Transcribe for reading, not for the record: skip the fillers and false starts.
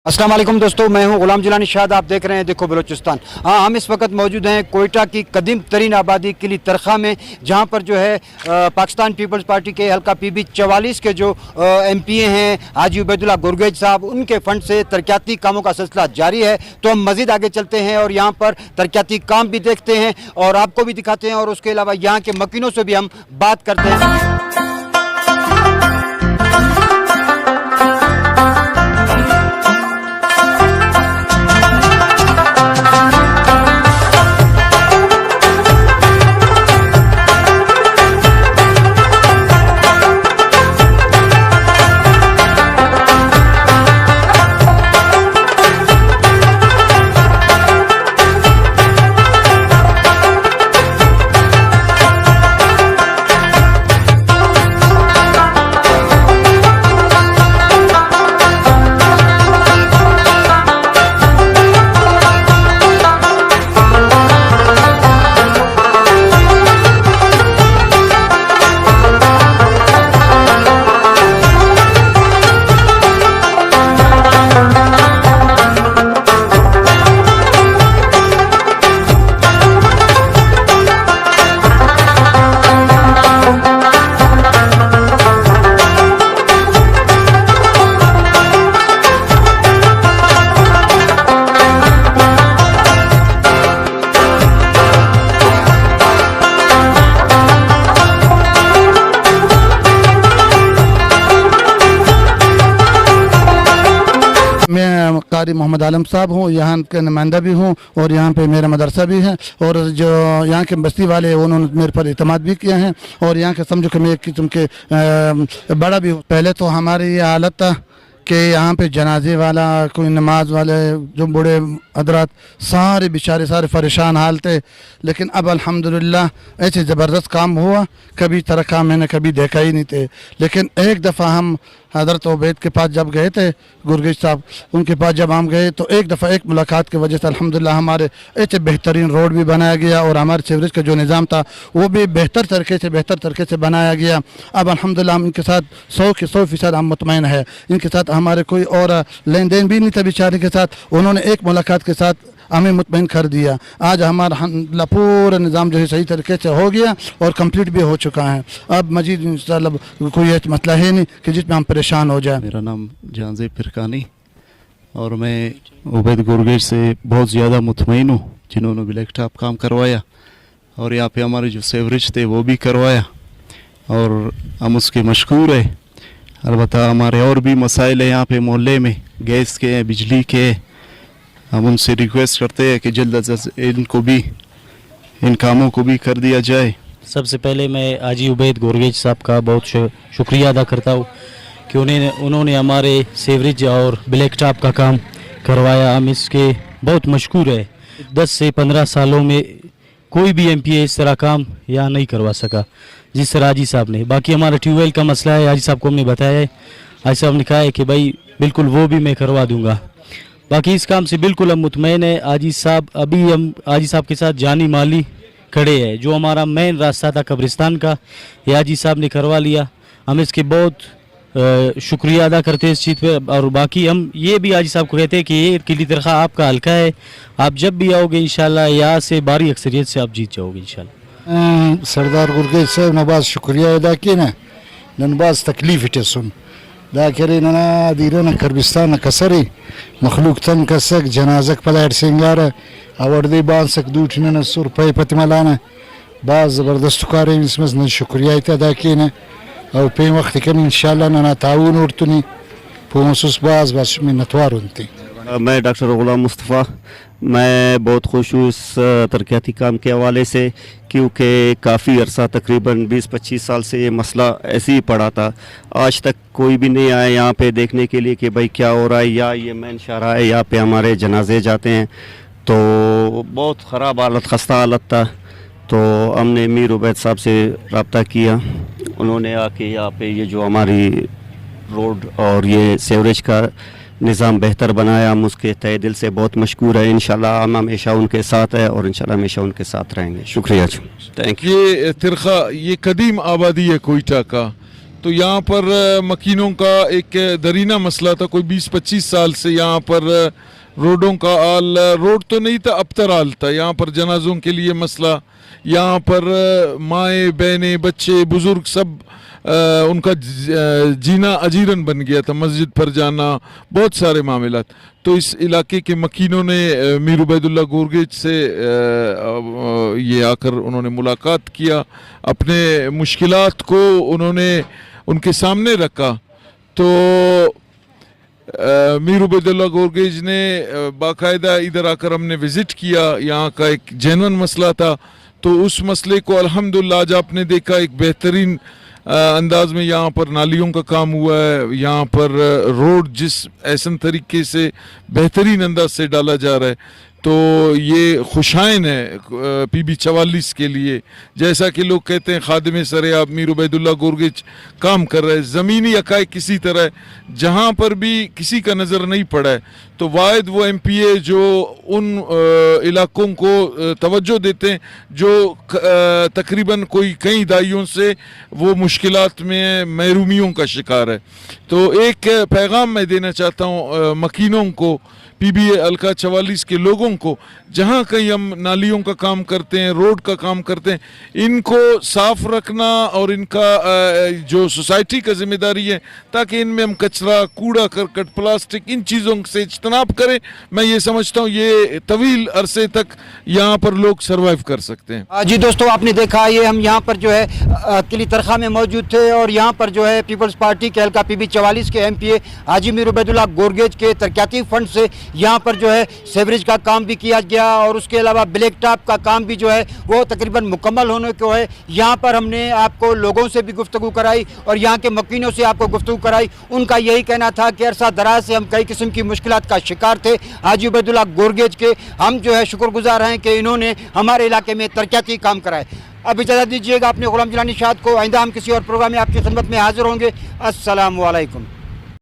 अस्सलाम वालेकुम दोस्तों, मैं हूं गुलाम जिलानी शाद। आप देख रहे हैं देखो बलोचिस्तान। हाँ, हम इस वक्त मौजूद हैं कोयटा की कदीम तरीन आबादी किली तरखा में, जहां पर जो है पाकिस्तान पीपल्स पार्टी के हल्का PB 44 के जो MPA हैं हाजी उबैदुल्ला गुरगेज साहब, उनके फंड से तरक्याती कामों का सिलसिला जारी है। तो हम मज़ीद आगे चलते हैं और यहाँ पर तरक्याती काम भी देखते हैं और आपको भी दिखाते हैं, और उसके अलावा यहाँ के मकीनों से भी हम बात करते हैं। मैं कारी मोहम्मद आलम साहब हूँ, यहाँ के नुमाइंदा भी हूँ और यहाँ पे मेरा मदरसा भी है। और जो यहाँ के बस्ती वाले हैं उन्होंने मेरे पर इतमाद भी किया है और यहाँ के समझो कि मैं एक किस्म के बड़ा भी हूँ। पहले तो हमारी ये हालत था कि यहाँ पे जनाजे वाला, कोई नमाज वाले, जो बूढ़े हजरात सारे बेचारे सारे परेशान हाल थे। लेकिन अब अल्हम्दुलिल्लाह ऐसे ज़बरदस्त काम हुआ, कभी तरह काम मैंने कभी देखा ही नहीं थे। लेकिन एक दफ़ा हम हज़रत उबैद के पास जब गए थे, गुरगेज साहब उनके पास जब हम गए तो एक दफ़ा एक मुलाकात की वजह से अल्हम्दुलिल्लाह हमारे ऐसे बेहतरीन रोड भी बनाया गया और हमारे सीवरेज का जो निज़ाम था वो भी बेहतर तरीके से बनाया गया। अब अल्हम्दुलिल्लाह हम इनके साथ 100% हम मुतमईन है। इनके साथ हमारे कोई और लेन देन भी नहीं था बेचारे के साथ, उन्होंने एक मुलाकात के साथ हमें मुतमईन कर दिया। आज हमारा पूरा निज़ाम जो है सही तरीके से हो गया और कंप्लीट भी हो चुका है। अब मजीद इंशाअल्लाह कोई मसला है नहीं कि जिसमें हम परेशान हो जाए। मेरा नाम जानज़ेब फिरकानी और मैं उबैद गुरगेज से बहुत ज़्यादा मुतमईन हूँ, जिन्होंने ब्लैक टॉप काम करवाया और यहाँ पे हमारे जो सेवरेज थे वो भी करवाया और हम उसके मशकूर है। अलबत्ता हमारे और भी मसाइल है यहाँ पे मोहल्ले में, गैस के, बिजली के। हम उनसे रिक्वेस्ट करते हैं कि जल्द अज जल्द इनको भी, इन कामों को भी कर दिया जाए। सबसे पहले मैं हाजी उबैद गुरगेज साहब का बहुत शुक्रिया अदा करता हूँ कि उन्होंने हमारे सेवरेज और ब्लैक टॉप का काम करवाया। हम इसके बहुत मशकूर है। 10 से 15 सालों में कोई भी MPA इस तरह काम यहाँ नहीं करवा सका जिस तरह हाजी साहब ने। बाकी हमारा ट्यूबवेल का मसला है, हाजी साहब को हमने बताया है, हाजी साहब ने कहा है कि भाई बिल्कुल वो भी मैं करवा दूँगा। बाकी इस काम से बिल्कुल हम मुतमईन है। हाजी साहब, अभी हम हाजी साहब के साथ जानी माली खड़े हैं। जो हमारा मेन रास्ता था कब्रिस्तान का, ये हाजी साहब ने करवा लिया। हम इसके बहुत शुक्रिया अदा करते हैं इस चीज़ पे। और बाकी हम ये भी हाजी साहब को कहते हैं कि ये किली तरखा आपका हल्का है, आप जब भी आओगे इंशाल्लाह यहाँ से भारी अक्सरियत से आप जीत जाओगे इंशाल्लाह। सरदार गुरगेज साहब नबाज शुक्रिया अदा किए ना, नबाज तकलीफ इटे सुन دا کرینه دیرانه کربستان کسری مخلوق تن کسک جنازک پلایت سنگاره آوردی بانسک دوتینه سور پای پتیمالانه باز زبردست کاری میسمز نه شکریه ایت ادا کینه او پی وقتی که انشالله نه تعاون ورتونی پومسوس باز منتوارونتی. میں ڈاکٹر غلام مصطفیٰ، میں بہت خوش ہوں اس ترقیاتی کام کے حوالے سے، کیونکہ کافی عرصہ تقریباً 20-25 سال سے یہ مسئلہ ایسے ہی پڑا تھا۔ آج تک کوئی بھی نہیں آیا یہاں پہ دیکھنے کے لیے کہ بھائی کیا ہو رہا ہے، یا یہ مین شاہراہ ہے یہاں پہ ہمارے جنازے جاتے ہیں، تو بہت خراب حالت، خستہ حالت تھا۔ تو ہم نے میر عبید صاحب سے رابطہ کیا، انہوں نے آ کے یہاں پہ یہ جو ہماری روڈ اور یہ سیوریج کا نظام بہتر بنایا، ہم اس کے تہہ دل سے بہت مشکور ہیں۔ انشاءاللہ ہم ہمیشہ ان کے ساتھ ہیں اور انشاءاللہ ہمیشہ ان کے ساتھ رہیں گے۔ شکریہ جی، تھینک یو۔ یہ ترخا یہ قدیم آبادی ہے کوئٹہ کا، तो यहाँ पर मकीनों का एक दरीना मसला था, कोई 20-25 साल से यहाँ पर रोडों का हाल, रोड तो नहीं था अबतर हाल था, यहाँ पर जनाजों के लिए मसला, यहाँ पर माएँ बहनें बच्चे बुज़ुर्ग सब उनका जीना अजीरन बन गया था, मस्जिद पर जाना, बहुत सारे मामलात। तो इस इलाके के मकीनों ने मीर उबैदुल्लाह गोरगेज से ये आकर उन्होंने मुलाकात किया, अपने मुश्किलात को उन्होंने उनके सामने रखा। तो मीर उबैदुल्लाह गोरगेज ने बाकायदा इधर आकर हमने विज़िट किया, यहाँ का एक जेन्युइन मसला था, तो उस मसले को अल्हम्दुलिल्लाह आज आपने देखा एक बेहतरीन अंदाज में यहाँ पर नालियों का काम हुआ है, यहाँ पर रोड जिस ऐसन तरीके से बेहतरीन अंदाज से डाला जा रहा है, तो ये खुशाइन है PB 44 के लिए। जैसा कि लोग कहते हैं खादिम सरेआब मीर उबैदुल्लाह गोरगेज काम कर रहे हैं, ज़मीनी हक़ाइक़ किसी तरह जहाँ पर भी किसी का नज़र नहीं पड़ा है, तो वाहिद वो MPA जो उन इलाकों को तवज्जो देते हैं जो तकरीबन कोई कई दाइयों से वो मुश्किलात में महरूमियों का शिकार है। तो एक पैगाम मैं देना चाहता हूँ मकीनों को, PB हल्का 44 के लोगों को, जहाँ कहीं हम नालियों का काम करते हैं, रोड का काम करते हैं, इनको साफ रखना और इनका जो सोसाइटी का जिम्मेदारी है ताकि इनमें हम कचरा कूड़ा करकट प्लास्टिक इन चीज़ों से इज्तनाब करें। मैं ये समझता हूँ ये तवील अरसे तक यहाँ पर लोग सर्वाइव कर सकते हैं। जी दोस्तों, आपने देखा ये हम यहाँ पर जो है किली तरखा में मौजूद थे और यहाँ पर जो है पीपल्स पार्टी के हल्का PB 44 के MPA हाजी मीर उबैदुल्लाह गोरगेज के तरक्याती फंड से यहाँ पर जो है सेवरेज का काम भी किया गया और उसके अलावा ब्लैक टॉप का काम भी जो है वो तकरीबन मुकम्मल होने को है। यहाँ पर हमने आपको लोगों से भी गुफ्तगू कराई और यहाँ के मकीनों से आपको गुफ्तगू कराई। उनका यही कहना था कि अरसा दराज से हम कई किस्म की मुश्किलात का शिकार थे, हाजी उबैदुल्लाह गोरगेज के हम जो है शुक्रगुजार हैं कि इन्होंने हमारे इलाके में तरक्याती काम कराए। अब इजाज़त दीजिएगा अपने गुलाम जिलानी शाद को, आइंदा हम किसी और प्रोग्राम में आपकी खिदमत में हाजिर होंगे। अस्सलामु अलैकुम।